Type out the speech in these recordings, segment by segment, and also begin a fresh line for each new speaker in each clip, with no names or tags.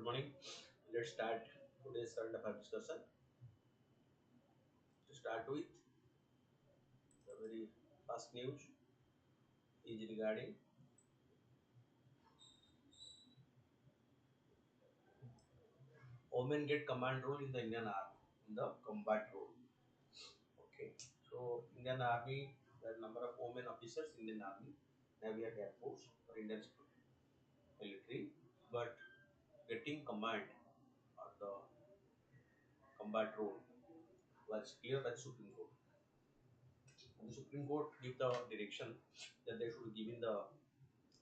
Good morning. Let's start today's current affairs discussion. To start with, the very first news is regarding women get command role in the Indian Army in the combat role. Okay, so Indian Army, there are number of women officers in Indian Army, Navy and Air Force or Indian military, but getting command or the combat role was clear by the Supreme Court. The Supreme Court gave the direction that they should give in the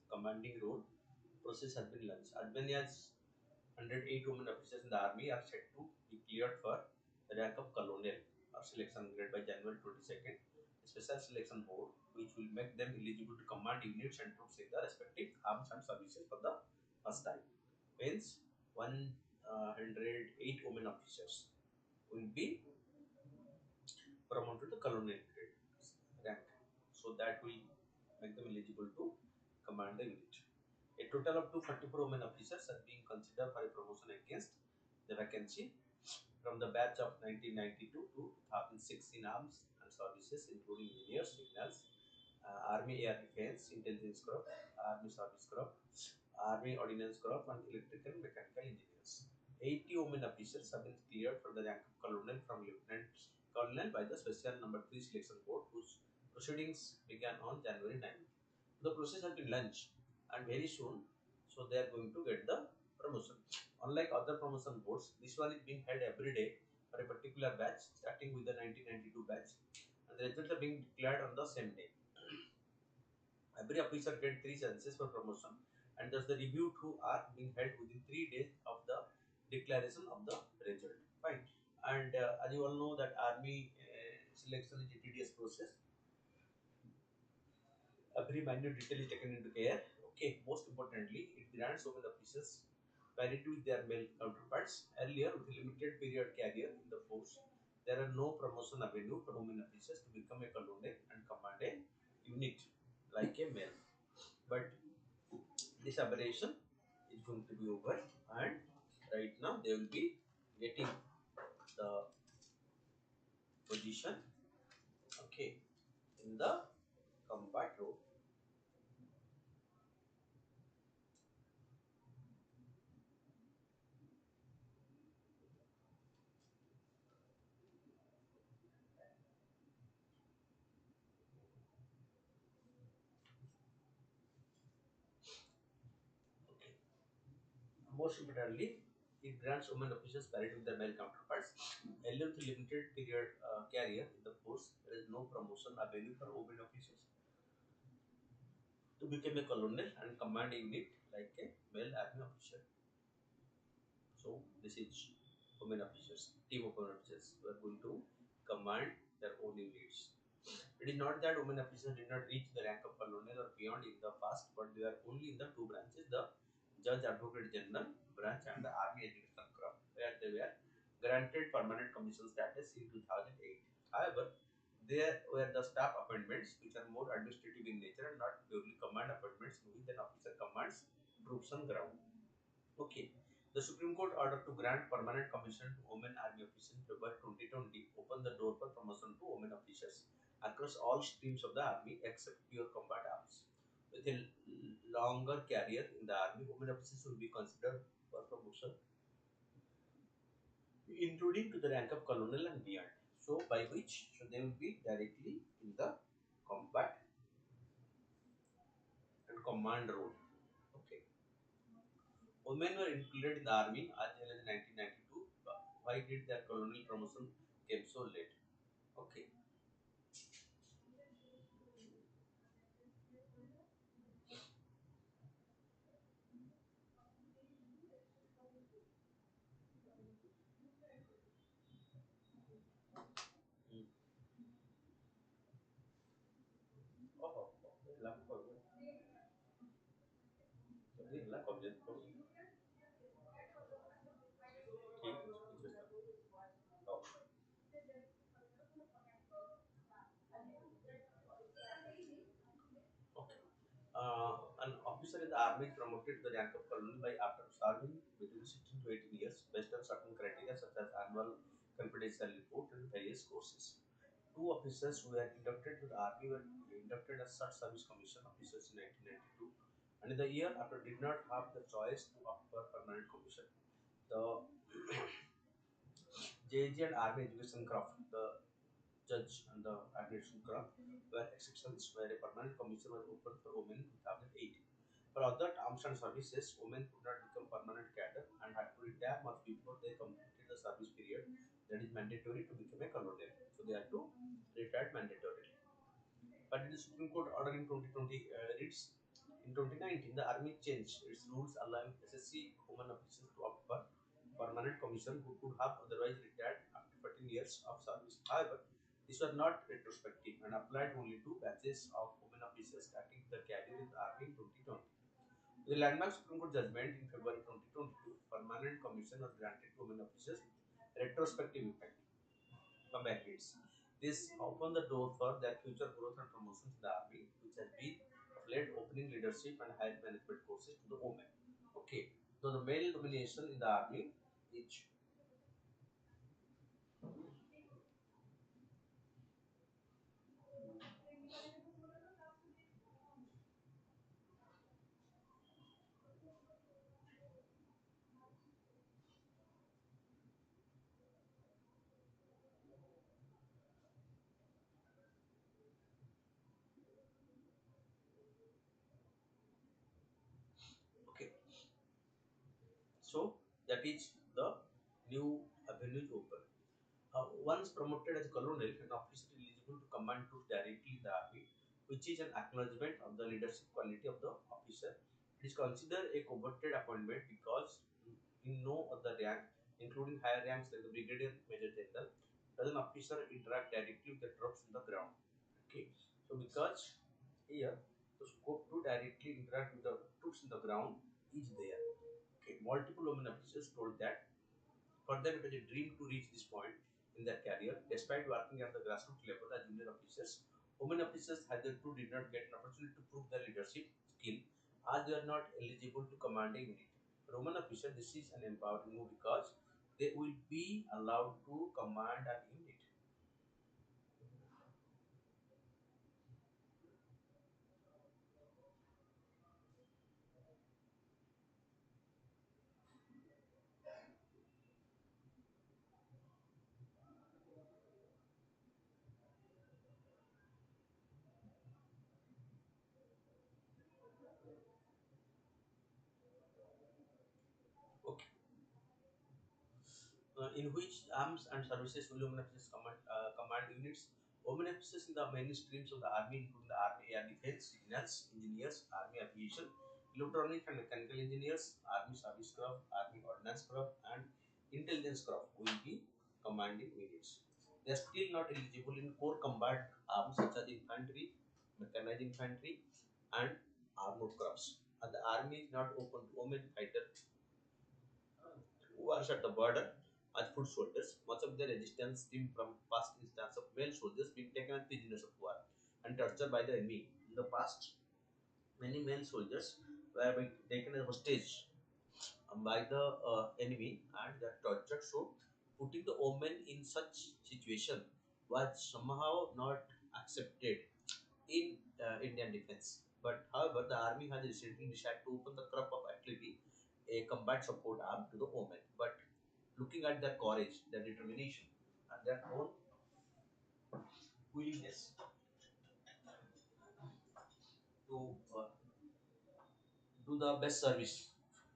commanding role. Process has been launched. As many as 108 women officers in the army are set to be cleared for the rank of colonel or selection grade by January 22nd. A special selection board which will make them eligible to command units and troops in the respective arms and services for the first time. Hence, 108 women officers will be promoted to colonel grade rank. So that will make them eligible to command the unit. A total of 244 women officers are being considered for a promotion against the vacancy from the batch of 1992 to 2006 in arms and services, including engineers, signals, Army Air Defense, Intelligence Corps, Army Service Corps, Army Ordnance Corps, and Electrical and Mechanical Engineers. 80 women officers have been cleared for the rank of colonel from lieutenant colonel by the Special Number 3 Selection Board, whose proceedings began on January 9th. The process has been launched and very soon, so they are going to get the promotion. Unlike other promotion boards, this one is being held every day for a particular batch, starting with the 1992 batch, and the results are being declared on the same day. Every officer gets 3 chances for promotion, and thus the review through are being held within 3 days of the declaration of the result. Fine. And as you all know that army selection is a tedious process. Every minute detail is taken into care. Okay. Most importantly, it grants women officers parity with their male counterparts. Earlier, with a limited period career in the force, there are no promotion avenue for women officers to become a colonel and command a unit like a male. But this aberration is going to be over, and right now they will be getting the position, okay, in the combat role. Okay. Most importantly, it grants women officers parity with their male counterparts. Earlier, with a limited period career in the force, there is no promotion available for women officers to become a colonel and command a unit like a male army officer. So this is women officers, team of women officers who are going to command their own units. It is not that women officers did not reach the rank of colonel or beyond in the past, but they are only in the two branches, the Judge Advocate General branch and the Army Education Corps, where they were granted permanent commission status in 2008. However, there were the staff appointments which are more administrative in nature and not purely command appointments in which an officer commands troops on ground. Okay. The Supreme Court order to grant permanent commission to women army officers in February 2020 opened the door for promotion to women officers across all streams of the army except pure combat arms. With a longer career in the army, women officers will be considered for promotion, including to the rank of colonel and beyond. So, by which so they will be directly in the combat and command role. Okay. Women were included in the army as early as 1992. Why did their colonial promotion came so late? Okay. Hmm. Oh, oh, oh. Lakh हो गया। तो ये lakh object को ठीक है। Oh, okay. An officer in the army is promoted to the rank of colonel by after serving between 16 to 18 years based on certain criteria such as annual confidential report and various courses. Two officers who were inducted to the army were inducted as such service commission officers in 1992, and in the year after did not have the choice to opt for permanent commission. The JAG and Army Education Craft, the judge and the administration craft were exceptions where a permanent commission was opened for women in 2008. For other arms and services, women could not become permanent cadre and had to retire much before they completed the service period that is mandatory to become a colonel. So they had to retire mandatorily. But in the Supreme Court order in 2020 reads, in 2019, the Army changed its rules allowing SSC women officers to opt for permanent commission who could have otherwise retired after 14 years of service. However, these were not retrospective and applied only to batches of women officers starting their career in the Army in 2020. The landmark Supreme Court judgment in February 2022, permanent commission was granted to women officers retrospective effect from benefits. This opened the door for their future growth and promotions in the army, which has been of late opening leadership and higher management courses to the women. Okay, so the male domination in the army is okay. So that is the new avenue open. Once promoted as colonel, an officer is eligible to command troops directly in the army, which is an acknowledgement of the leadership quality of the officer. It is considered a coveted appointment because in no other rank, including higher ranks like the brigadier major general, does an officer interact directly with the troops on the ground. Okay, so because here the scope to directly interact with the troops in the ground is there. Okay, multiple women officers told that for them, it was a dream to reach this point in their career. Despite working at the grassroots level as junior officers, women officers hitherto did not get an opportunity to prove their leadership skill as they are not eligible to command a unit. For women officers, this is an empowering move because they will be allowed to command an unit. Okay. In which arms and services will women officers command units. Women officers in the main streams of the army, including the Army Air Defense, signals, engineers, Army Aviation, electronic and mechanical engineers, Army Service Craft, Army Ordnance Craft, and Intelligence Craft will be commanding units. They are still not eligible in core combat arms such as infantry, mechanized infantry, and armored crafts. And the army is not open to women fighters who are at the border as foot soldiers. Much of their resistance stemmed from past instances of male soldiers being taken as prisoners of war and tortured by the enemy. In the past, many male soldiers were being taken as hostage by the enemy and they are tortured. So, putting the women in such situation was somehow not accepted in Indian defense. But however, the army has recently decided to open the crop of artillery, a combat support arm to the women. But looking at their courage, their determination, and their own willingness to do the best service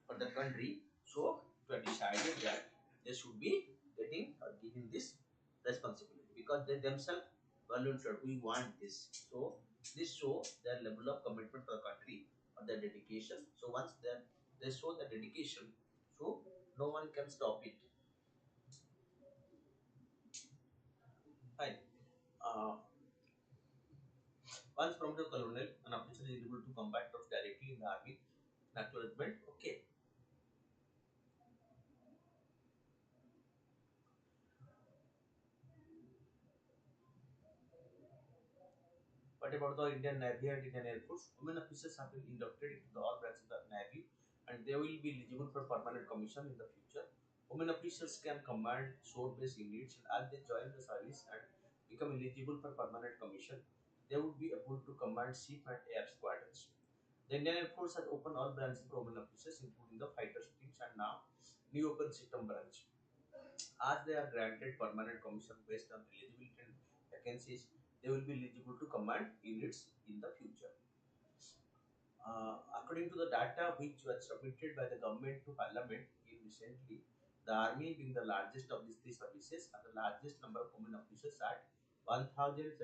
for the country, so we have decided that they should be getting or giving this responsibility because they themselves volunteered. We want this, so this show their level of commitment for the country or their dedication. So once they show the dedication, so no one can stop it. Fine. Uh, Once promoted to colonel, an officer is able to combat troops directly in the army. Acknowledgement. Okay. What about the Indian Navy and Indian Air Force? Women officers have been inducted into the all branches of the Navy and they will be eligible for permanent commission in the future. Women officers can command shore-based units and as they join the service and become eligible for permanent commission, they would be able to command ship and air squadrons. The Indian Air Force has opened all branches for women officers, including the fighter streams and now new open system branch. As they are granted permanent commission based on eligibility and vacancies, they will be eligible to command units in the future. According to the data which was submitted by the government to parliament in recently, the army being the largest of these three services and the largest number of women officers at 1,705,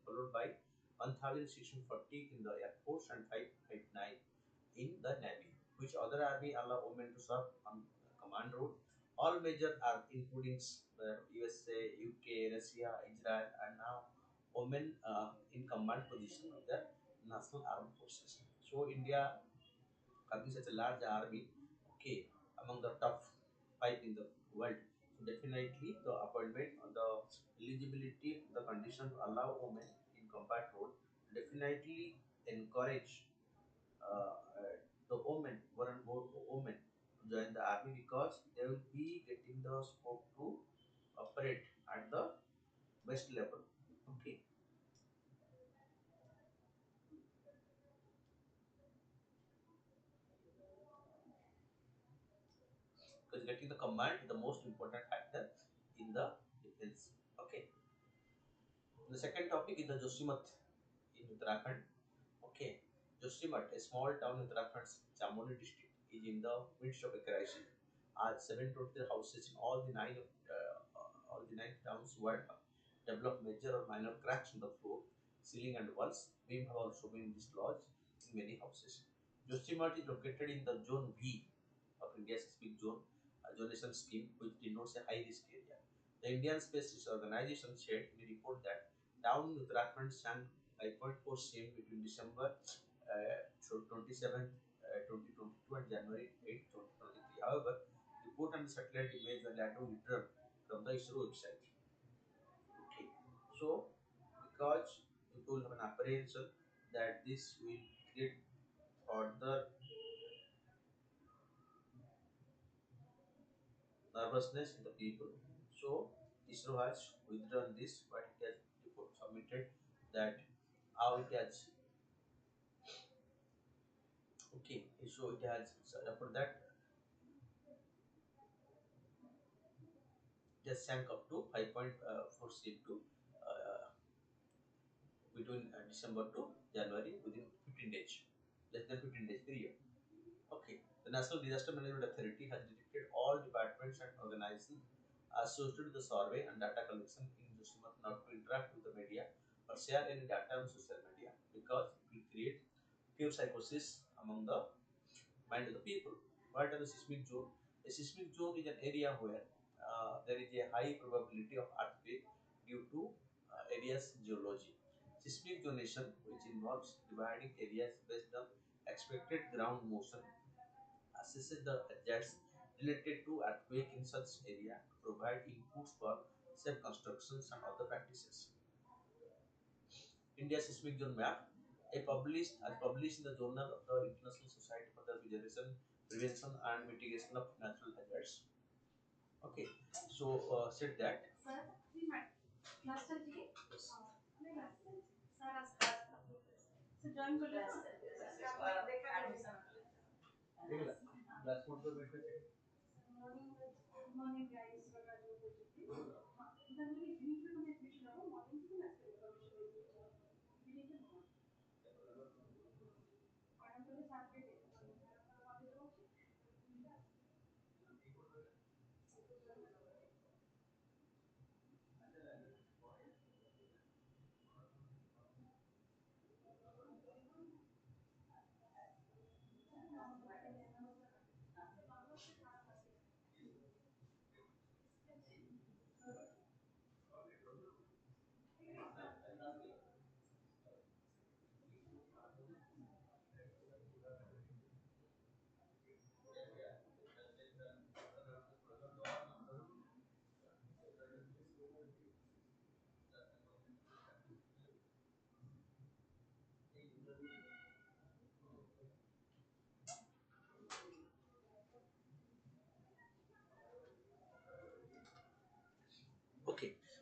followed by 1,640 in the Air Force and 559 in the Navy. Which other army allow women to serve on command role? All major are including USA, UK, Russia, Israel, and now women in command position of the national armed forces. So India having such a large army, okay, among the top five in the world. So definitely the appointment or the eligibility, the condition to allow women in combat role definitely encourage the women, more and more women to join the army because they will be getting the scope to operate at the best level. Okay, because getting the command is the most important factor in the defense. Okay. The second topic is the Josimath in Uttarakhand. Okay, Josimath, a small town in Uttarakhand's Chamoli district, is in the midst of a crisis. As 720 houses in all the nine towns were developed major or minor cracks in the floor, ceiling, and walls. Beam have also been dislodged in many houses. Josimath is located in the Zone V of India's Seismic Zone, a zonation scheme which denotes a high risk area. The Indian Space Research Organization said in a report that down in Uttarakhand sank 5.4 cm between December 27th, 2022 and January 8th, 2023. However, report and satellite image were later withdrawn from the ISRO website. Okay. So, because people have an apprehension that this will create further nervousness in the people. So ISRO has withdrawn this, but it has submitted that how it has okay. So it has for that it has sank up to 5.4 cm to between December to January within 15 days, less than 15 days period. Okay, the National Disaster Management Authority has detected all departments and organizations associated with the survey and data collection in Josimath not to interact with the media or share any data on social media because it will create fear psychosis among the mind of the people. What are the seismic zone? A seismic zone is an area where there is a high probability of earthquake due to area's geology. Seismic zonation, which involves dividing areas based on expected ground motion, assesses the hazards related to earthquake in such area to provide inputs for safe constructions and other practices. India Seismic Zone Map, published in the Journal of the International Society for the Prevention and Mitigation of Natural Hazards. Okay, so said that.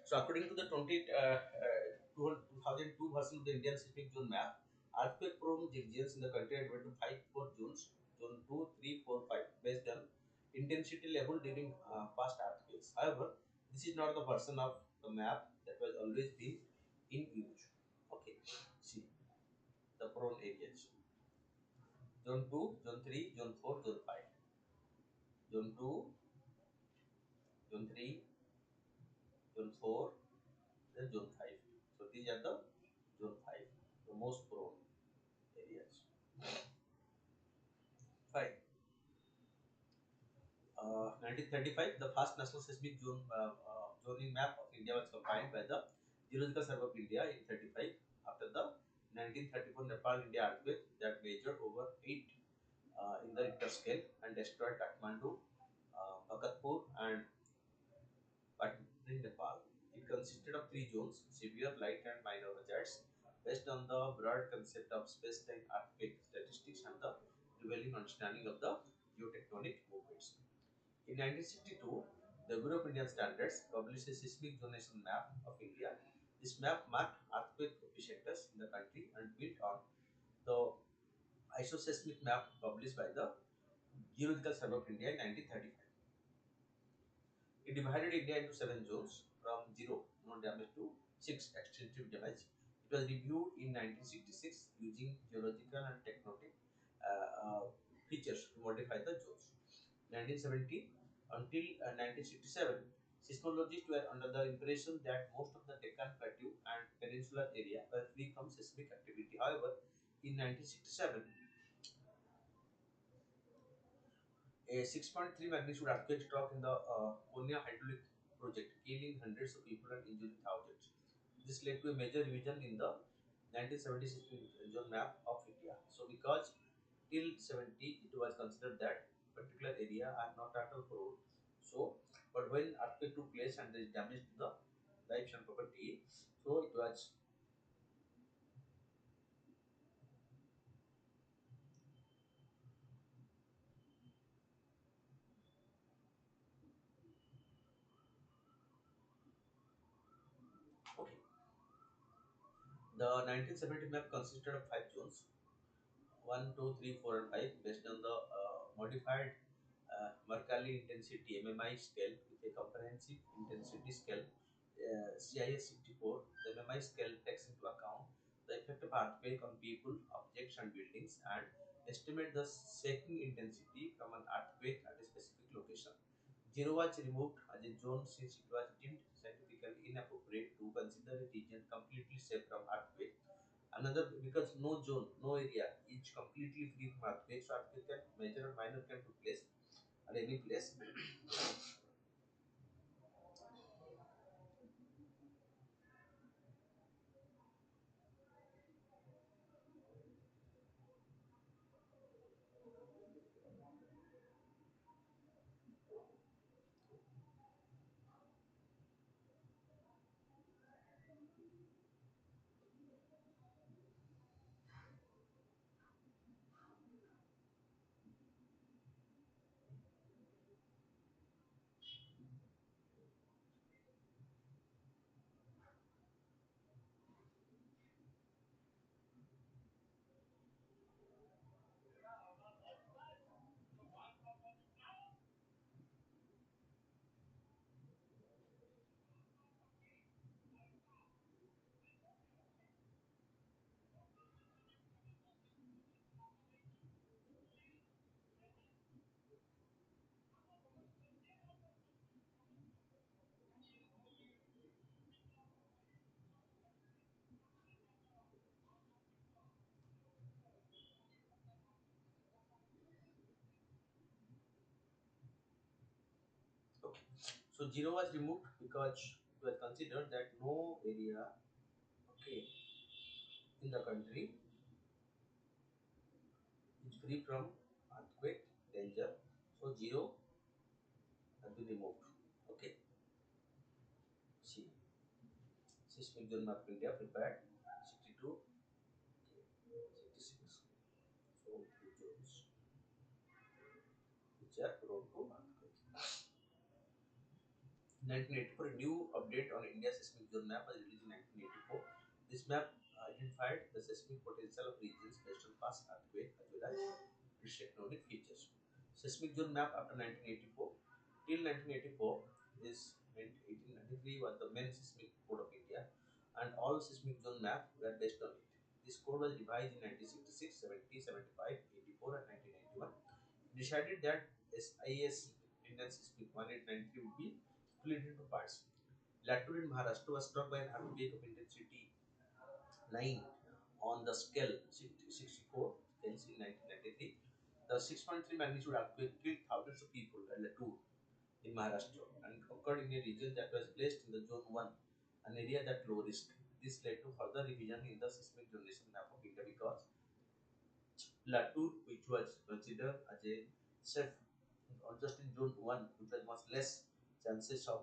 So according to the 2002 version of the Indian seismic zone map, earthquake prone regions in the country are divided into 5 zones, zone 2, 3, 4, 5, based on intensity level during past earthquakes. However, this is not the version of the map that was always been in use. Okay, see the prone areas. Zone 2, Zone 3, Zone 4, Zone 5. Zone 2, Zone 3, Zone 4, then Zone 5. So these are the Zone 5, the most prone areas. Fine. 1935, the first national seismic zoning map of India was compiled by the Geological Survey of India in 35 after the 1934 Nepal India earthquake that measured over 8 in the Richter scale and destroyed Kathmandu, Bhagatpur, and Patna in Nepal. It consisted of three zones: severe, light, and minor hazards, based on the broad concept of space-time earthquake statistics and the prevailing understanding of the geotectonic movements. In 1962, the Bureau of Indian Standards published a seismic zonation map of India. This map marked earthquake epicenters in the country and built on the isoseismic map published by the Geological Survey of India in 1935. It divided India into seven zones from zero, no damage, to six, extensive damage. It was reviewed in 1966 using geological and tectonic features to modify the zones. 1970 until 1967, seismologists were under the impression that most of the Deccan Plateau and peninsular area were free from seismic activity. However, in 1967, a 6.3 magnitude earthquake struck in the Konya hydraulic project, killing hundreds of people and injuring thousands. This led to a major revision in the 1976 zone map of India. So, because till 70 it was considered that particular area are not at all prone. So, but when earthquake took place and there is damage to the lives and property, so it was okay. The 1970 map consisted of five zones: one, 2, 3, 4, and 5, based on the modified Mercalli intensity MMI scale with a comprehensive intensity scale CIS 64. The MMI scale takes into account the effect of earthquake on people, objects, and buildings, and estimate the shaking intensity from an earthquake at a specific location. Zero was removed as a zone since it was deemed scientifically inappropriate to consider a region completely safe from earthquake. Another, because no zone, no area is completely free from earthquake, so earthquake can major or minor can take place at any place. Okay, so zero was removed because it was considered that no area, okay, in the country is free from earthquake danger. So zero has been removed. Okay, see, seismic zone map India prepared 62, okay, 66. So three zones which are prone to earthquake. 1984, a new update on India's seismic zone map was released in 1984. This map identified the seismic potential of regions based on past earthquake as well as its tectonic features. Seismic zone map after 1984. Till 1984 is 1893 was the main seismic code of India, and all seismic zone maps were based on it. This code was revised in 1966, 70, 75, 84, and 1991. Decided that SIS Indian Seismic 1893 would be split into parts. Latur in Maharashtra was struck by an earthquake of intensity 9 on the scale 64 scales in 1993. The 6.3 magnitude earthquake killed thousands of people at Latur in Maharashtra and occurred in a region that was placed in the zone 1, an area that low risk. This led to further revision in the seismic generation map of India because Latur, which was considered as a safe or just in zone 1, which was much less chances of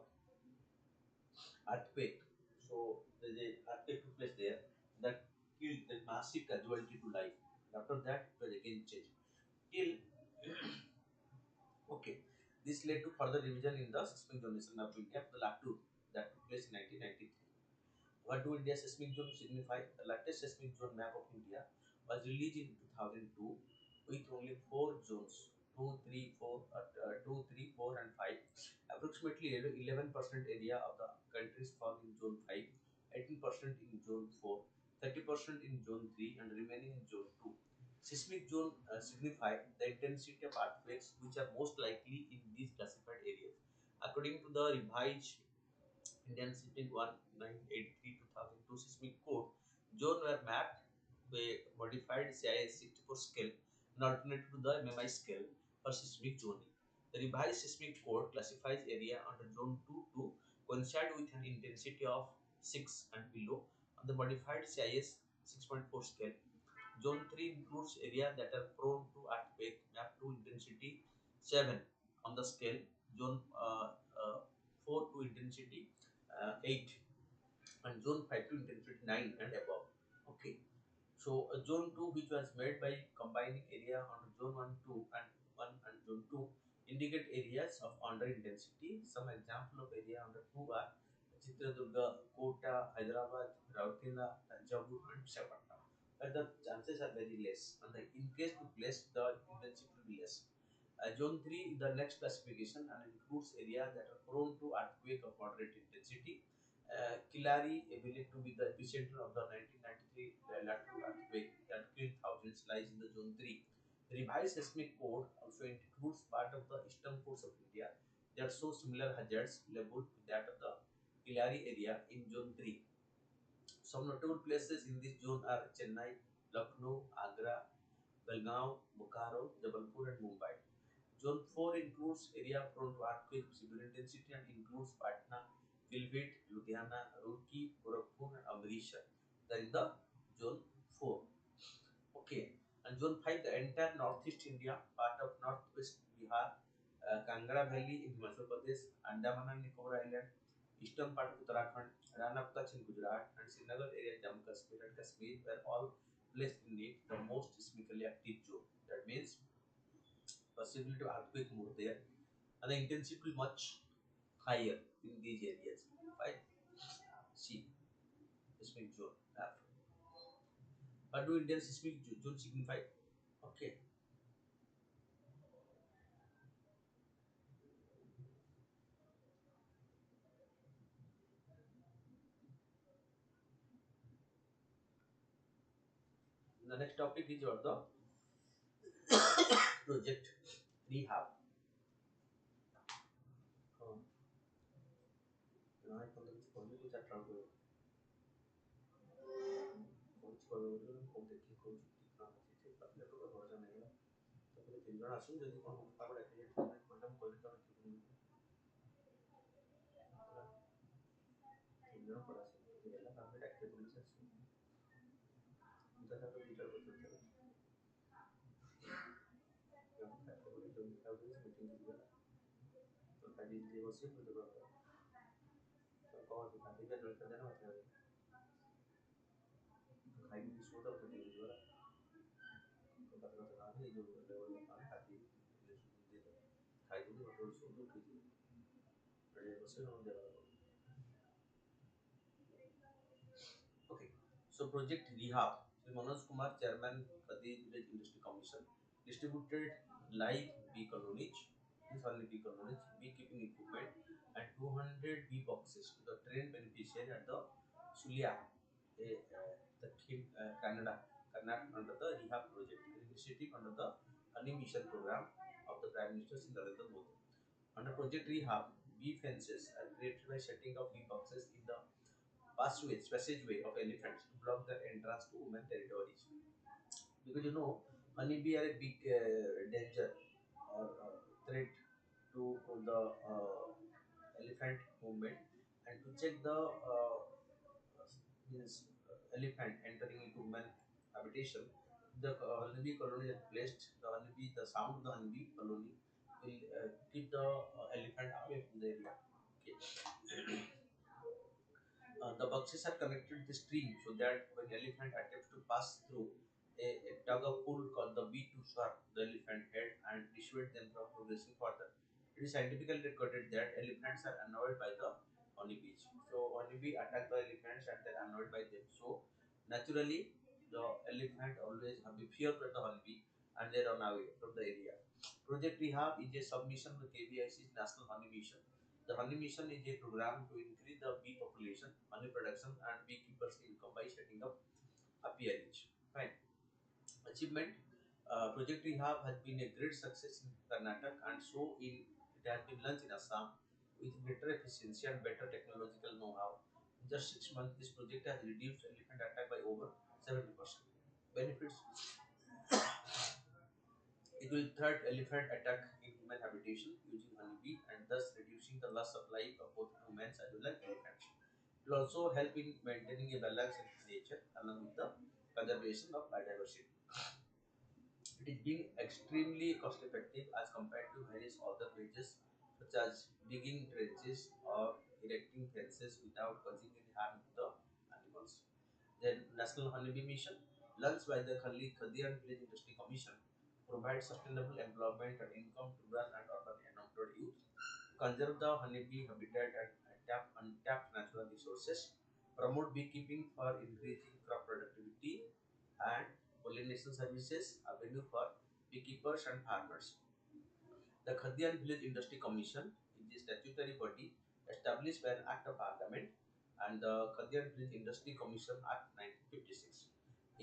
earthquake. So there's a earthquake took place there that killed that massive casualty to life. After that, it was again changed. Till okay, this led to further revision in the seismic zonation of India for the Latur that took place in 1993. What do India's seismic zone signify? The latest seismic zone map of India was released in 2002 with only four zones 2, 3, 4, 2, 3, 4, and 5. Approximately 11% area of the countries fall in zone 5, 18% in zone 4, 30% in zone 3, and remaining in zone 2. Seismic zone signify the intensity of earthquakes which are most likely in these classified areas. According to the revised Indian Seismic 1983-2002 seismic code, zones were mapped with modified CIS 64 scale, an alternative to the MMI scale for seismic zoning. The revised seismic code classifies area under zone 2 to coincide with an intensity of 6 and below on the modified CIS 6.4 scale. Zone 3 includes areas that are prone to earthquake, mapped to intensity 7 on the scale. Zone 4 to intensity 8, and zone 5 to intensity 9 and above. Okay, so zone 2, which was made by combining area under zone 1 2 and 1 and zone 2, indicate areas of under intensity. Some example of area under 2 are Chitradurga, Kota, Hyderabad, Raurkela, Tanjavur, and Visakhapatnam. But the chances are very less, and in case to place, the intensity will be less. Zone 3 is the next classification and includes areas that are prone to earthquake of moderate intensity. Kilari, believed to be the epicenter of the 1993 lateral earthquake that killed thousands, lies in the zone 3. The revised seismic code also includes part of the eastern coast of India that show similar hazards level to that of the Kilari area in zone 3. Some notable places in this zone are Chennai, Lucknow, Agra, Belgaum, Bokaro, Jabalpur, and Mumbai. Zone 4 includes area prone to earthquake severe intensity and includes Patna, Pilbhit, Ludhiana, Roorkee, Gorakhpur, and Amritsar. They are in the zone 4. Okay. And zone 5, the entire northeast India, part of northwest Bihar, Kangra Valley in Himachal Pradesh, Andaman and Nicobar Island, eastern part of Uttarakhand, Ran of Kutch in Gujarat, and Srinagar area Jammu Kashmir and Kashmir were all placed in it the most seismically active zone. That means possibility of earthquake more there, and the intensity will much higher in these areas. Fine. See, seismic zone. What do Indian seismic zone signify? Okay. The next topic is about the project rehab. यहाँ एक मतलब पहले कुछ अट्राउट हो कुछ कर बोले को देखि को कितना अच्छे से पहले तो भरोसा नहीं है तो फिर तीन जन आसुन जल्दी कौन पापड़ रखे मैडम कोई तो तीन जन पड़ा से ये ला काम डाक्टर पुलिस आसुन उनका तो डीलर को चलते हैं डाक्टर पुलिस जो लिखा हुआ है मीटिंग की गया तो खाली ये वो सिर्फ तो कौन से खाली का लड़का देना होता है खाली की सोता तो नहीं होगा तो पता तो नहीं जो लेवल में खाली खाती है खाई तो नहीं बटोर सो तो ठीक है Okay. So Project Rehab. Sri Manoj Kumar, Chairman, Khadi Village Industry Commission, distributed live bee colonies, this only bee colonies, beekeeping equipment, and 200 bee boxes to the trained beneficiary at the Sulia, the Canada, Karnataka under the Rehab project, an initiative under the Honey Mission program of the Prime Minister Sri Narendra Modi. Under Project Rehab, bee fences are created by setting up bee boxes in the passageway of elephants to block the entrance to women territories. Because honeybee are a big danger or threat to the elephant movement, and to check the means elephant entering into human habitation, the honeybee colony is placed. The sound of the honeybee colony will keep the elephant away from the area. Okay. The boxes are connected to the stream so that when elephant attempts to pass through, a tug of pull called the bee to swap the elephant head and dissuade them from progressing further. It is scientifically recorded that elephants are annoyed by the honeybees. So honeybee attack the elephants and they're annoyed by them. So naturally, the elephant always have a fear of the honeybee and they run away from the area. Project Rehab is a submission of the KVIC's National Honey Mission. The Honey Mission is a program to increase the bee population, honey production, and beekeepers' income by setting up apiaries. Fine. Achievement. Project Rehab has been a great success in Karnataka, and so it has been launched in Assam with greater efficiency and better technological know-how. In just 6 months, this project has reduced elephant attack by over 70%. Benefits: it will thwart elephant attack in human habitation using honeybee and thus reducing the loss supply of both humans as well as elephants. It will also help in maintaining a balance in nature along with the conservation of biodiversity. It is being extremely cost effective as compared to various other measures such as digging trenches or erecting fences without causing any harm to the animals. Then National Honeybee Mission, launched by the Khadi and Village Industry Commission, provides sustainable employment and income to rural and urban unemployed youth, conserve the honeybee habitat and tap untapped natural resources, promote beekeeping for increasing crop productivity and pollination services, avenue for beekeepers and farmers. The Khadian Village Industry Commission is a statutory body established by an Act of Parliament and the Khadian Village Industry Commission Act 1956.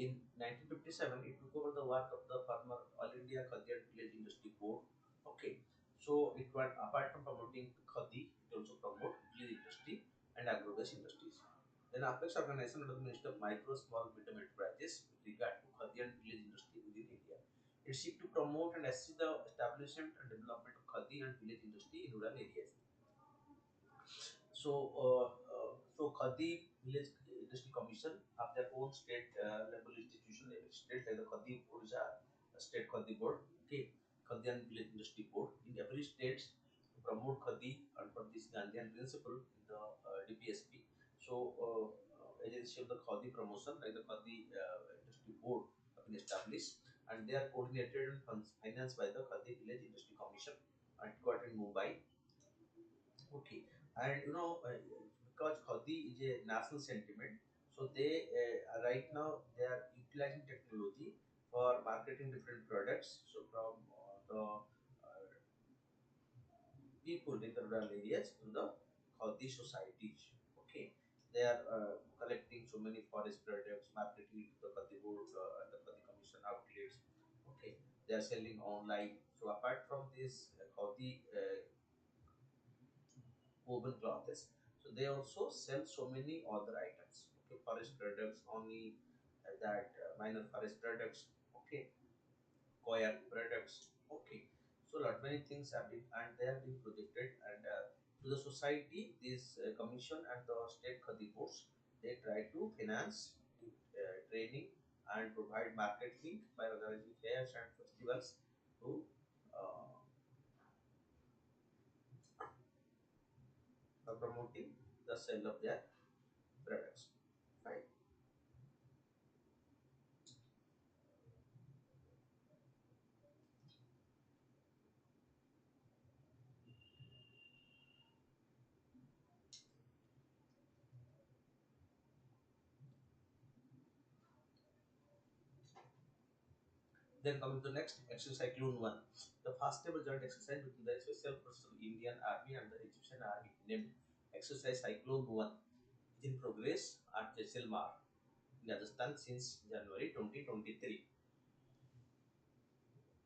In 1957, it took over the work of the former All India Khadian Village Industry Board. Okay, so it went apart from promoting Khadi, it also promote village industry and agro-based industries. Then Apex organization under the Ministry of Micro, Small, Medium Enterprises with regard to Khadi and village industry within India. It seeks to promote and assist the establishment and development of khadi and village industry in rural areas. So Khadi Village Industry Commission have their own state level institution. Every state like the Khadi Odisha State Khadi Board, okay, Khadi and Village Industry Board. In every state to promote Khadi and for this Gandhian principle in the DPSP. Agency of the Khadi promotion like the Khadi Industry Board have been established, and they are coordinated and financed by the Khadi Village Industry Commission, headquartered in Mumbai. Okay, and because Khadi is a national sentiment, so they right now they are utilizing technology for marketing different products. So from the people in the rural areas to the Khadi societies. Okay, they are collecting so many forest products, marketing to the Khadi board and the Khadi commission outlets. Okay, they are selling online. So apart from this Khadi woven clothes. So they also sell so many other items. Okay, forest products only that minor forest products. Okay, coir products. Okay, so lot many things have been and they have been projected and to the society. This commission and the state khadi boards they try to finance training and provide market link by organizing fairs and festivals to uh, promoting the sale of their products. Right. Then coming to next, exercise Cyclone 1. The fastable joint exercise between the Special Forces of Indian Army and the Egyptian Army named Exercise Cyclone 1 is in progress at Jaisalmer, Rajasthan since January 2023.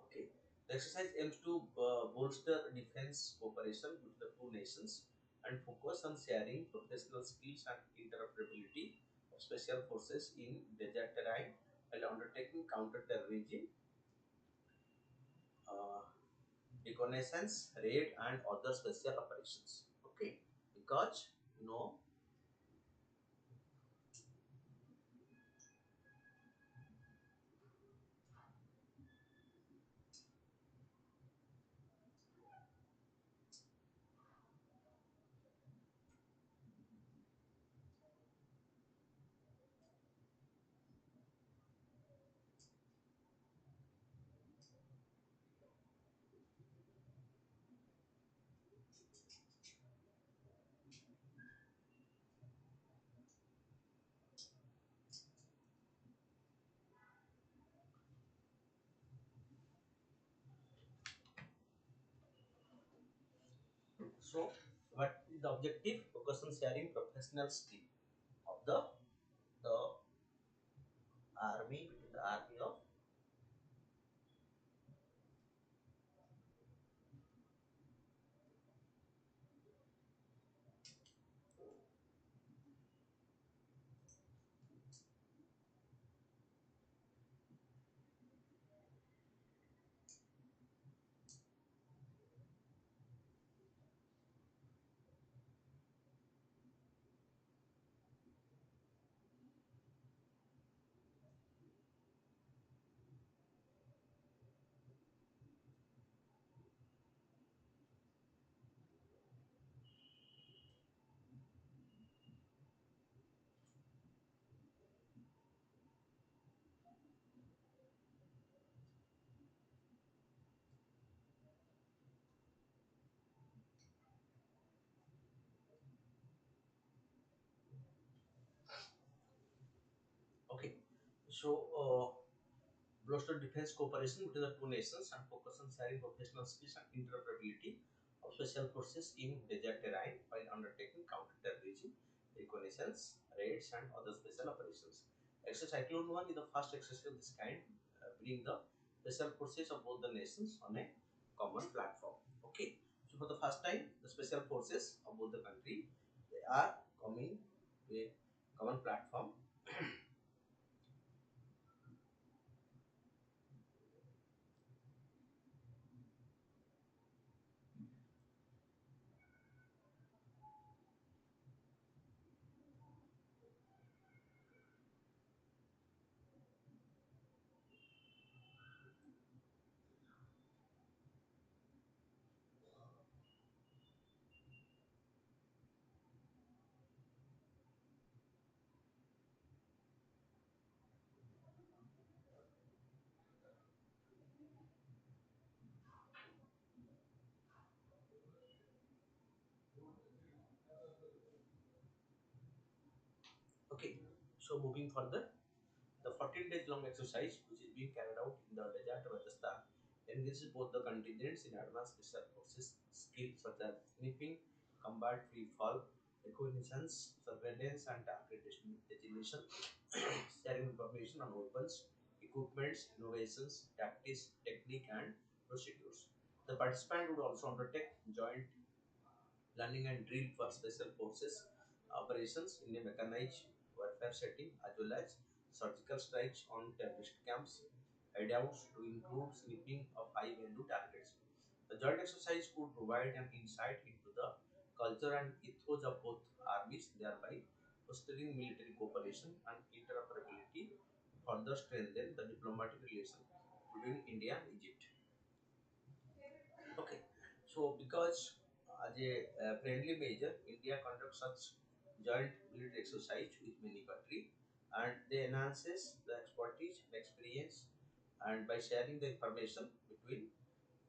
Okay. The exercise aims to bolster defense cooperation between the two nations and focus on sharing professional skills and interoperability of special forces in desert terrain while undertaking counter-terrorism, uh, reconnaissance, raid, and other special operations. Okay, because you know, so what is the objective? Focus on sharing professional skill of the army between the army of. Okay, so bolster defense cooperation between the two nations and focus on sharing professional skills and interoperability of special forces in desert terrain while undertaking counter-terrorism, reconnaissance, raids, and other special operations. Exercise Cyclone 1 is the first exercise of this kind, bringing the special forces of both the nations on a common platform. Okay, so for the first time, the special forces of both the country they are coming to a common platform. Okay, so moving further, the 14 days long exercise, which is being carried out in the desert of Rajasthan, engages both the contingents in advanced special forces skills such as sniffing, combat free fall, reconnaissance, surveillance, and target designation, sharing information on weapons, equipments, innovations, tactics, technique, and procedures. The participant would also undertake joint learning and drill for special forces operations in a mechanized warfare setting as well as surgical strikes on terrorist camps, hideouts to include sniffing of high-value targets. The joint exercise could provide an insight into the culture and ethos of both armies, thereby fostering military cooperation and interoperability, further strengthen the diplomatic relation between India and Egypt. Okay, so because as a friendly measure, India conducts such joint military exercise with many countries, and they enhances the expertise and experience, and by sharing the information between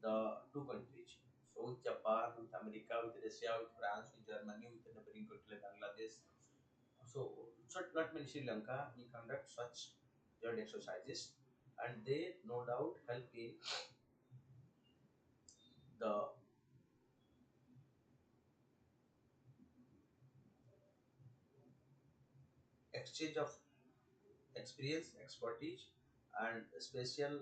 the two countries. So with Japan, with America, with Russia, with France, with Germany, with the neighboring country like Bangladesh. So not many Sri Lanka, we conduct such joint exercises and they no doubt help in the exchange of experience, expertise, and special.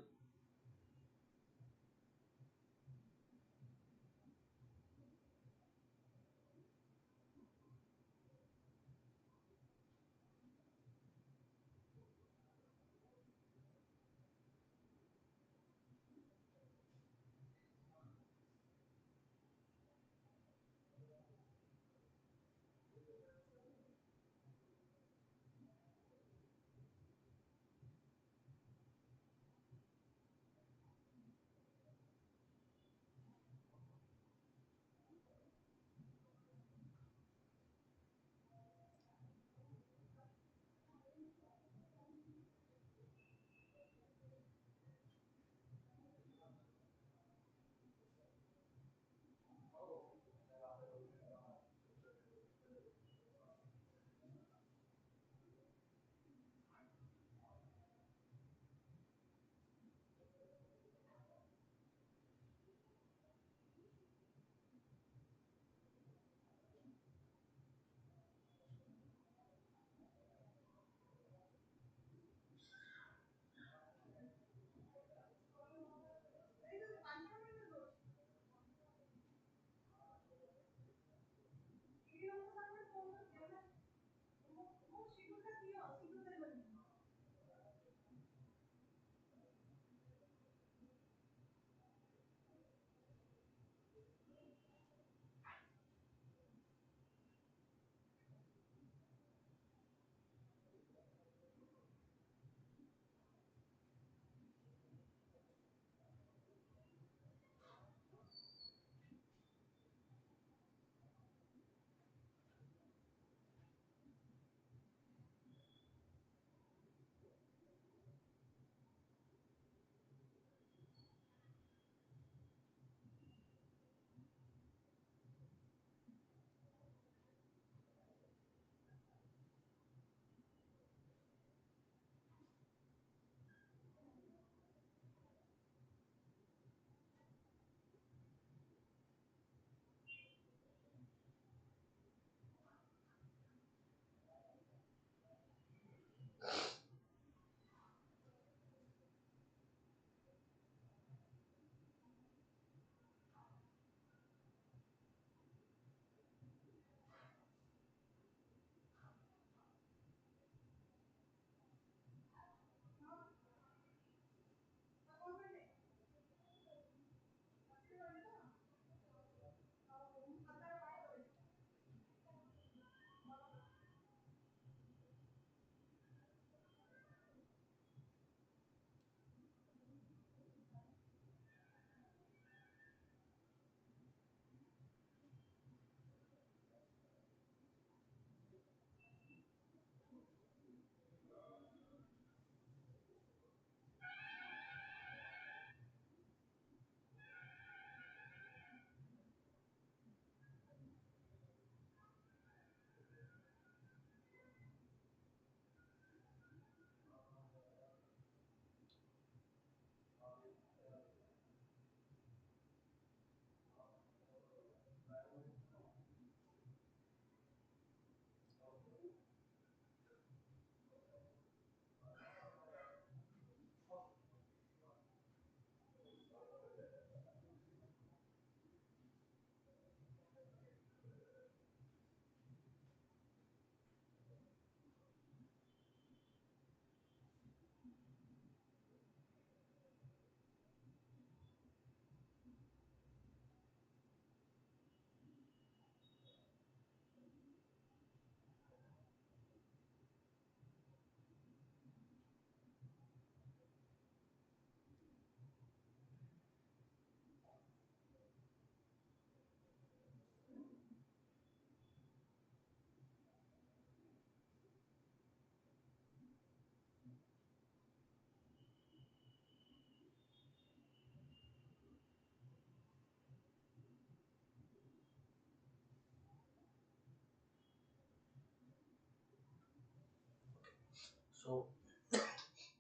So,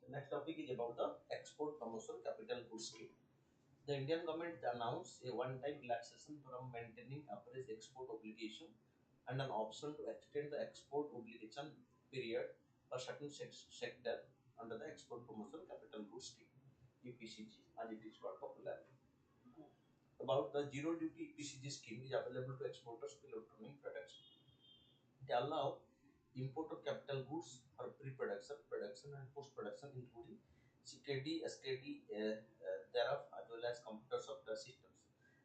the next topic is about the Export Promotion Capital Goods Scheme. The Indian government announced a one-time relaxation from maintaining average export obligation and an option to extend the export obligation period for certain sector under the Export Promotion Capital Goods Scheme (EPCG) as it is called popularly. About the zero duty EPCG scheme is available to exporters of electronic products. They allow import of capital goods for pre-production, production, and post-production, including CKD, SKD, thereof, as well as computer software systems,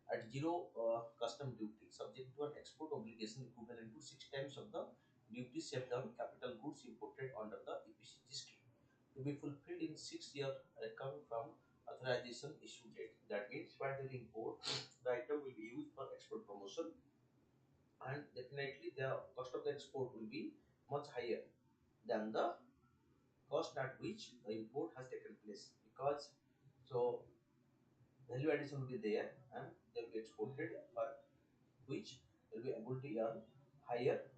at zero custom duty, subject to an export obligation equivalent to 6 times of the duty saved on capital goods imported under the EPCG scheme, to be fulfilled in 6 years reckoned from authorization issue date. That means while they import, the item will be used for export promotion, and definitely the cost of the export will be much higher than the cost at which the import has taken place, because so value addition will be there and they will be exported, for which will be able to earn higher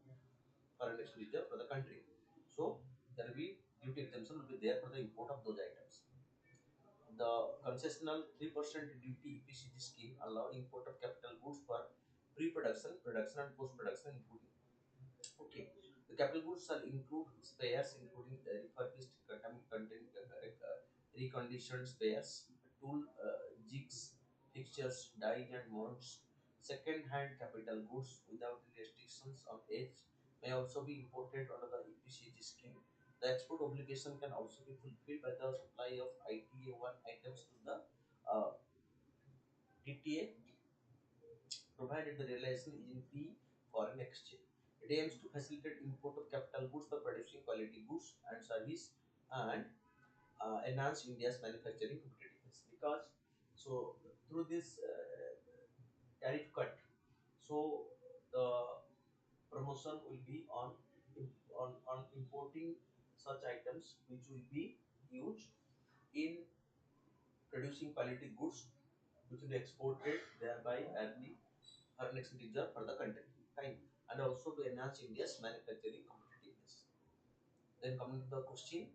foreign expenditure for the country. So there will be duty exemption will be there for the import of those items. The concessional 3% duty EPCG scheme allow import of capital goods for pre-production, production, and post-production, including. Okay. The capital goods shall include spares, including refurbished, reconditioned spares, tool, jigs, fixtures, die and molds. Second-hand capital goods without restrictions on age may also be imported under the EPCG scheme. The export obligation can also be fulfilled by the supply of ITA 1 items to the TTA, provided the realization is in free foreign exchange. It aims to facilitate import of capital goods for producing quality goods and service, and enhance India's manufacturing competitiveness. Because so through this tariff cut, so the promotion will be on importing such items which will be used in producing quality goods which will be exported, thereby earning foreign expenditure for the country. Fine. And also to enhance India's manufacturing competitiveness. Then coming to the question,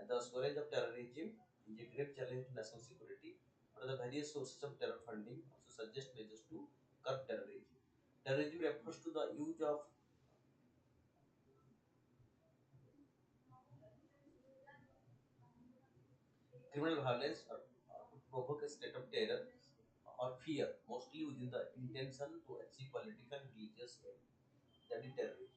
the storage of terrorism is a great challenge to national security. What are the various sources of terror funding? Also suggest measures to curb terrorism. Terrorism refers to the use of criminal violence to provoke a state of terror or fear, mostly within the intention to achieve political and religious aim. That is terrorism.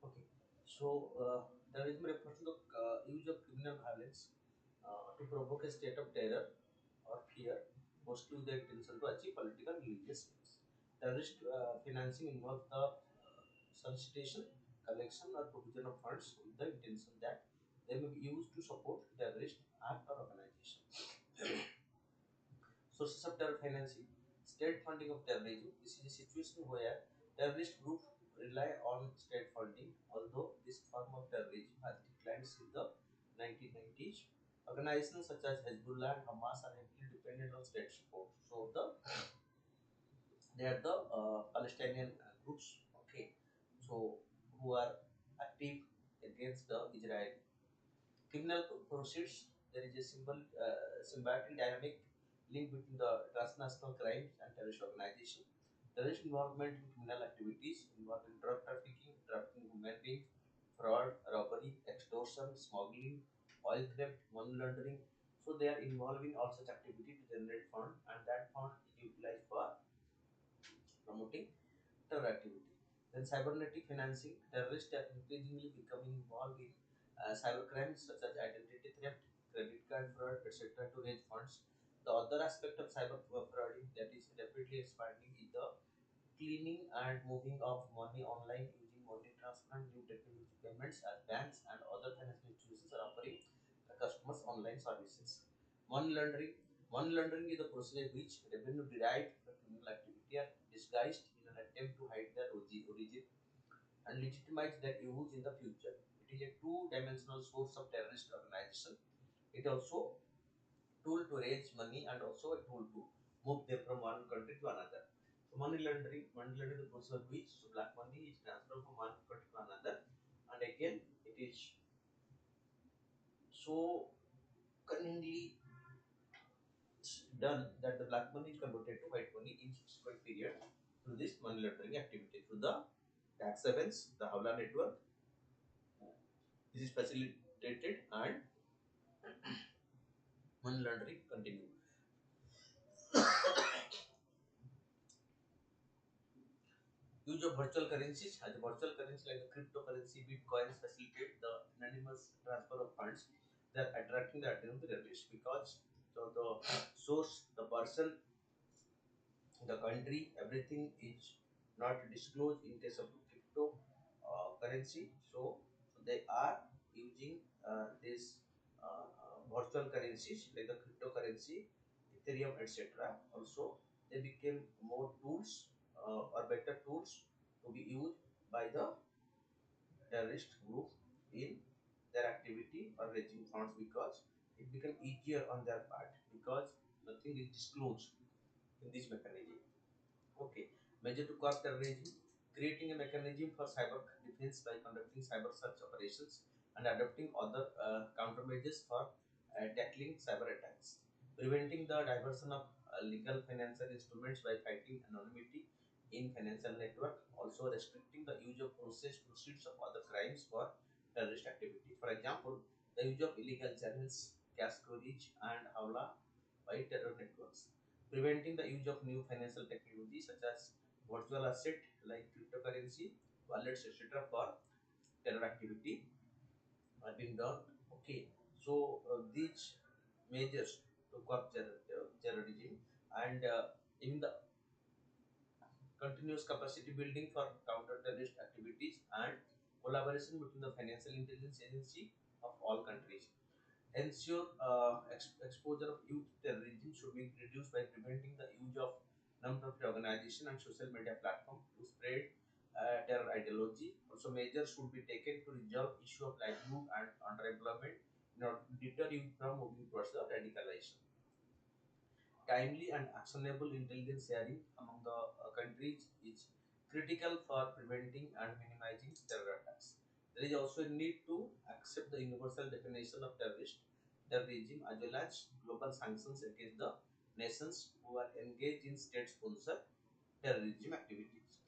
Okay. So, terrorism refers to the use of criminal violence to provoke a state of terror or fear, mostly with the intention to achieve political religious aims. Terrorist financing involves the solicitation, collection, or provision of funds with the intention that they may be used to support terrorist act or organization. Sources of terror financing, state funding of terrorism. This is a situation where terrorist groups rely on state funding, although this form of terrorism has declined since the 1990s. Organizations such as Hezbollah and Hamas are heavily dependent on state support. So they are the Palestinian groups, okay, so who are active against the Israel. Criminal proceeds, there is a symbiotic dynamic link between the transnational crimes and terrorist organization. Terrorist involvement in criminal activities involving drug trafficking, trafficking human beings, fraud, robbery, extortion, smuggling, oil theft, money laundering. So they are involved in all such activity to generate fund, and that fund is utilized for promoting terror activity. Then cybernetic financing, terrorists are increasingly becoming involved in cyber crimes such as identity theft, credit card fraud, etc. to raise funds. The other aspect of cyber fraud that is rapidly expanding is the cleaning and moving of money online using money transfer and new technology payments as banks and other financial institutions are offering the customers online services. Money laundering. Money laundering is the procedure in which revenue derived from criminal activity are disguised in an attempt to hide their origin and legitimize their use in the future. It is a two-dimensional source of terrorist organization. It also tool to raise money and also a tool to move them from one country to another. So money laundering is the process of which so black money is transferred from one country to another, and again it is so cunningly done that the black money is converted to white money in subsequent period through this money laundering activity through the tax havens, the Hawla network. This is facilitated and money laundering continue. Use of virtual currencies as a virtual currency like the cryptocurrency, bitcoins facilitate the anonymous transfer of funds. They are attracting the attention of the terrorists because so the source, the person, the country, everything is not disclosed in case of crypto currency. So they are using this virtual currencies like the cryptocurrency, Ethereum, etc. Also, they became more tools or better tools to be used by the terrorist group in their activity or raising funds because it became easier on their part because nothing is disclosed in this mechanism. Okay. Measure to curb terrorism, creating a mechanism for cyber defense by conducting cyber search operations and adopting other countermeasures for tackling cyber attacks. Preventing the diversion of legal financial instruments by fighting anonymity in financial network. Also restricting the use of proceeds of other crimes for terrorist activity. For example, the use of illegal channels, cash storage, and hawla by terror networks. Preventing the use of new financial technology such as virtual asset like cryptocurrency, wallets, etc. for terror activity are being done. Okay, so these measures to curb terrorism and even the continuous capacity building for counter-terrorist activities and collaboration between the financial intelligence agency of all countries. Ensure exposure of youth terrorism should be reduced by preventing the use of non-profit organization and social media platform to spread terror ideology. Also, measures should be taken to resolve issue of livelihood and underemployment in order to deter youth from moving towards the radicalization. Timely and actionable intelligence sharing among the countries is critical for preventing and minimizing terror attacks. There is also a need to accept the universal definition of terrorism as well as global sanctions against the nations who are engaged in state-sponsored terrorism activities.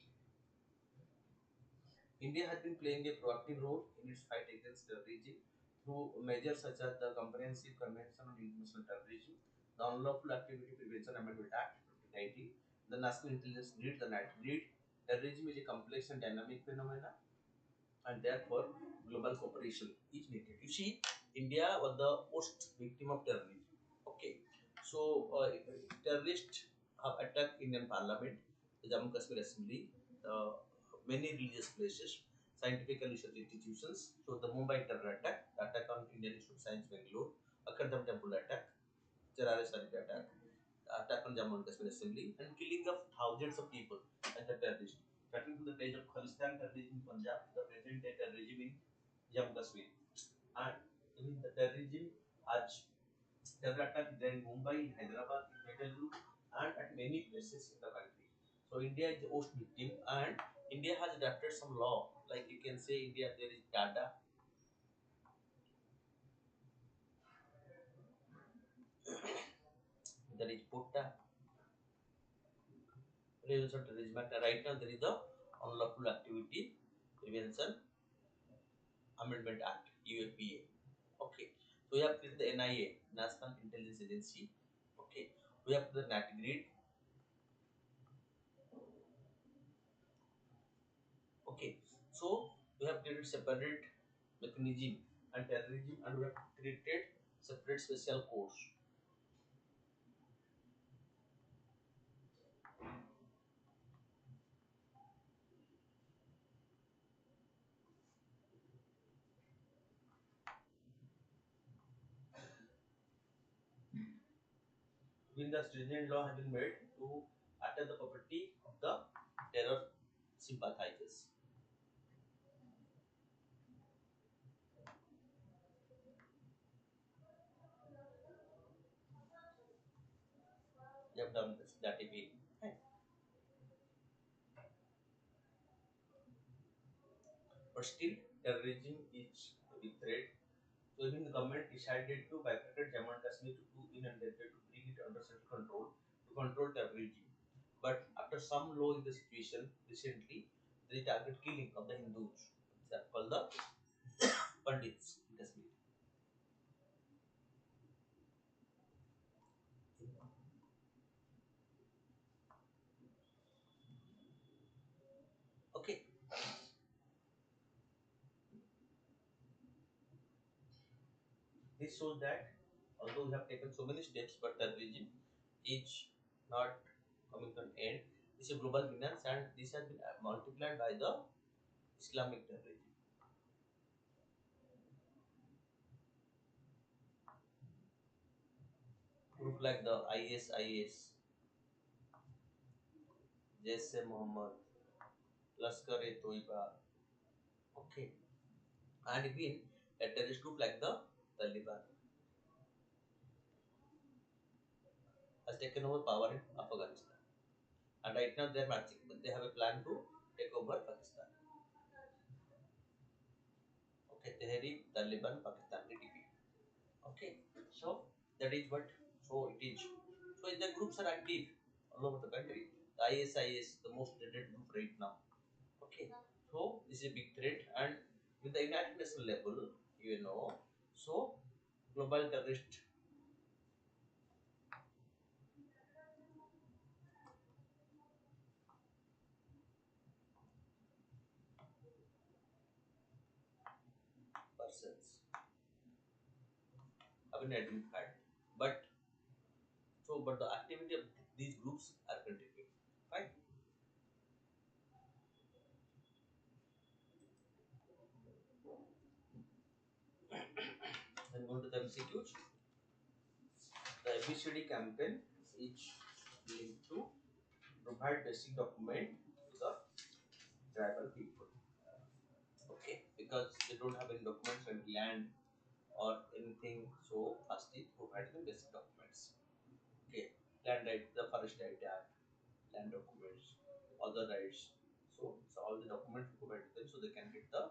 India has been playing a proactive role in its fight against terrorism through measures such as the Comprehensive Convention on International Terrorism, the Unlawful Activity Prevention Amendment Act 2019, the National Intelligence Grid, the NAT Grid. Terrorism is a complex and dynamic phenomenon, and therefore global cooperation is needed. You see, India was the most victim of terrorism. Okay, so terrorists have attacked Indian Parliament, the Jammu Kashmir Assembly, many religious places, scientific and research institutions. So the Mumbai terror attack, the attack on Indian Institute of Science Bangalore, Akardam Temple attack, Charare Sharif attack, attack on Jammu and Kashmir Assembly, and killing of thousands of people as the terrorists. Cutting to the days of Khalistan terrorism in Punjab, the present day terrorism in Jammu Kashmir, and in the terrorism as terror attack there in Mumbai, in Hyderabad, in Bengaluru, and at many places in the country. So India is the most victim, and India has adopted some law. Like you can say, India there is TADA, there is PUTTA, Prevention of Terrorism Act. Right now there is the Unlawful Activity Prevention Amendment Act (UAPA). Okay, so we have created the NIA, National Intelligence Agency. Okay, we have the NAT grid. Okay, so we have created separate mechanism and terrorism, and we have created separate special course. When the stringent law has been made to attack the property of the terror sympathizers. We have done this, that again. Right. But still, terrorism is a big threat. So even the government decided to bifurcate Jammu and Kashmir to two union territories to bring it under central control to control terrorism. But after some law in the situation recently, there is target killing of the Hindus. They are called the Pandits in Kashmir. Okay, this shows that although we have taken so many steps, but terrorism is not coming to an end. This is a global menace, and this has been multiplied by the Islamic terrorism. Group like the ISIS, Jaish Muhammad, Lashkar-e-Toiba, okay, and even a terrorist group like the Taliban has taken over power in Afghanistan. And right now they're marching, but they have a plan to take over Pakistan. Okay, Tehreek Taliban Pakistan TTP. Okay, so that is what, so it is. So the groups are active all over the country. The ISIS, the most dreaded group right now. Okay, so this is a big threat, and with the United Nations level, so global terrorist persons have been identified, but but the activity of these groups are continuing. Fine. Then go to the MCQs. The ABCD campaign is linked to provide basic document to the tribal people. Okay, because they don't have any documents and land or anything, so first is provide them basic documents. Okay, land right, the Forest Right Act, land documents, other rights. So all the documents provide to them so they can get the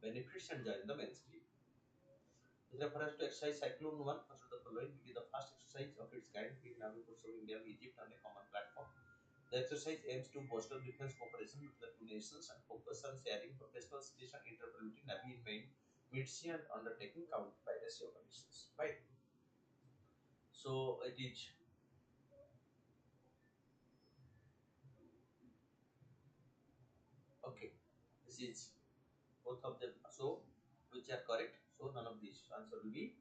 benefits and join the mainstream. With reference to exercise Cyclone 1, consider the following. It is the first exercise of its kind between Navy Force of India and Egypt on a common platform. The exercise aims to bolster defense cooperation between the two nations and focus on sharing professional skills and interoperability Navy in mid-sea and undertaking counter-piracy operations. Right. So it is okay. This is both of them. So which are correct? So none of these. Answer will be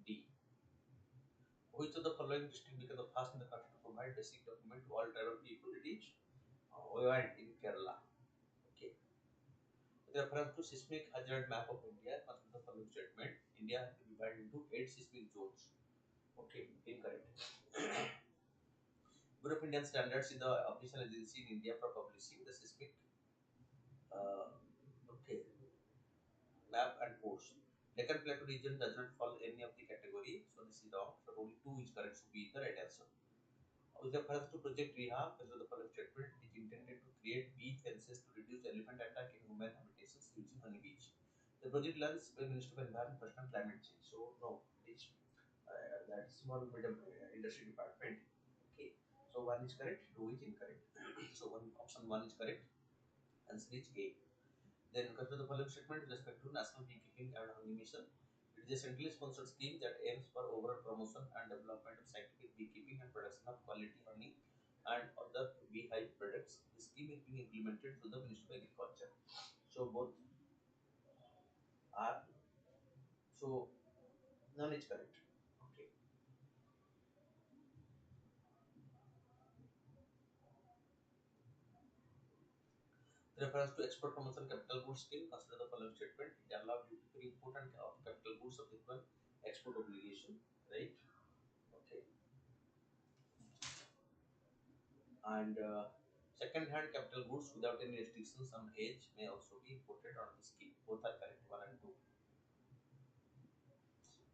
D. Which of the following district became the first in the country to provide basic document to all tribal people? It is Oyad in Kerala. Okay. With reference to seismic hazard map of India, consider the following statement. India has been divided into 8 seismic zones. Okay, incorrect. Bureau of Indian Standards is the official agency in India for publishing the seismic uh, okay, map and codes. Deccan Plateau region does not fall any of the category, so this is wrong. So only two is correct, so be the right answer. With reference to Project Rehab, consider the following statement. It is intended to create beach fences to reduce elephant attack in human habitations using honey beach. The project runs by Ministry of Environment, Forest and Climate Change. So no, it is that small medium industry department. Okay, so one is correct, two is incorrect. So one option one is correct, answer is A. Then consider the following statement with respect to National Beekeeping and Honey Mission. It is a centrally sponsored scheme that aims for overall promotion and development of scientific beekeeping and production of quality honey and other beehive products. The scheme is being implemented through the Ministry of Agriculture. So both are so none is correct. Okay. Reference to export promotion capital goods scheme, consider the following statement. It allows duty free import and of capital goods of one export obligation, right? Okay. And second-hand capital goods without any restrictions on age may also be imported on the scheme. Both are correct, 1 and 2.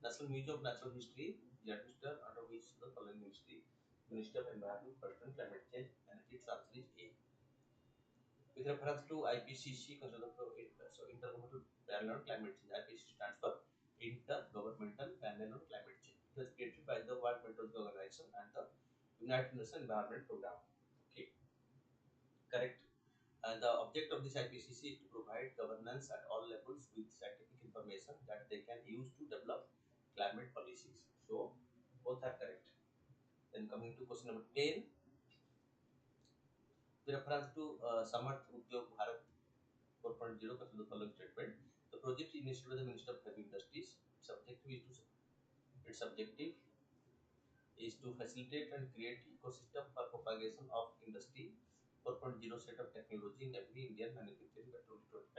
National Museum of Natural History is administered under which the following ministry? Ministry of Environment, Forest and Climate Change, and its answer is A. With reference to IPCC, consider the so Intergovernmental Panel on Climate Change. IPCC stands for Intergovernmental Panel on Climate Change. It was created by the World Meteorological Organization and the United Nations Environment Program. Okay, correct. And the object of this IPCC is to provide governance at all levels with scientific information that they can use to develop climate policies. So both are correct. Then coming to question number 10, with reference to Samarth Udyog Bharat 4.0, consider the following statement. The project initiated by the Minister of Heavy Industries. Its objective is to facilitate and create ecosystem for propagation of industry 4.0 set of technology in every Indian manufacturing by 2025.